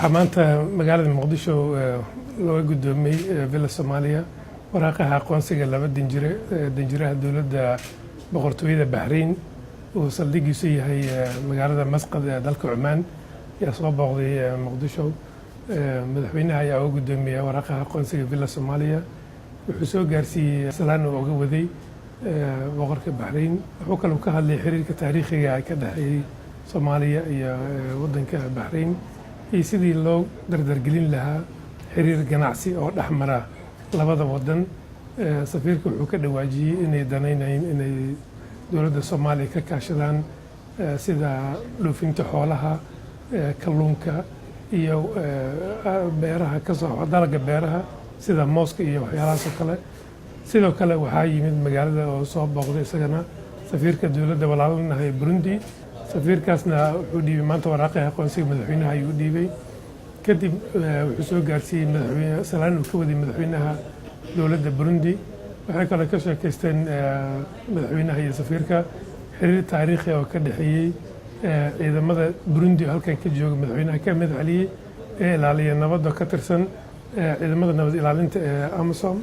waxaa maanta magaalada muqdisho looga guddoomay villa Soomaaliya waraaqaha aqoonsiga laba danjiraha dowladda boqortooyada Bahrain oo saldhigiisu yahay magaalada Masqad ee dalka Cumaan ayaa soo booqday muqdisho. madaxweynaha ayaa uga guddoomiyay waraaqaha aqoonsiga villa Soomaaliya wuxuu soo gaarsiiyay salaan uu uga waday boqorka Bahrain. wuxuu kaloo ka hadlay xiriirka taariikhiga ee ka dhexeeyay Soomaaliya iyo waddanka Bahrain iyo sidii loo dardargelin lahaa xiriir ganacsi oo dhexmara labada waddan. safiirka wuxuu ka dhawaajiyay inay danaynayeen inay dowladda Soomaaliya ka kaashadaan sida dhoofinta xoolaha, kalluunka iyo beeraha ka soo dalagga beeraha sida mooska iyo waxyaalahaas oo kale. sidoo kale waxaa yimid magaalada oo soo booqday isagana safiirka dowladda walaalanaha ee Burundi. safiirkaasna wuxuu dhiibay maanta waraaqaha aqoonsiga madaxweynaha ayuu dhiibay. kadib wuxuu soo gaarsiiyey madaxweyne salaan uu ka waday madaxweynaha dowladda Burundi. waxay kale ka sheekaysteen madaxweynaha iyo safiirka xiriir taariikhi oo ka dhexeeyay ciidamada Burundi oo halkan ka jooga madaxweynaha ka mid celiyay ee ilaaliya nabadda ka tirsan ciidamada nabad ilaalinta ee AMISOM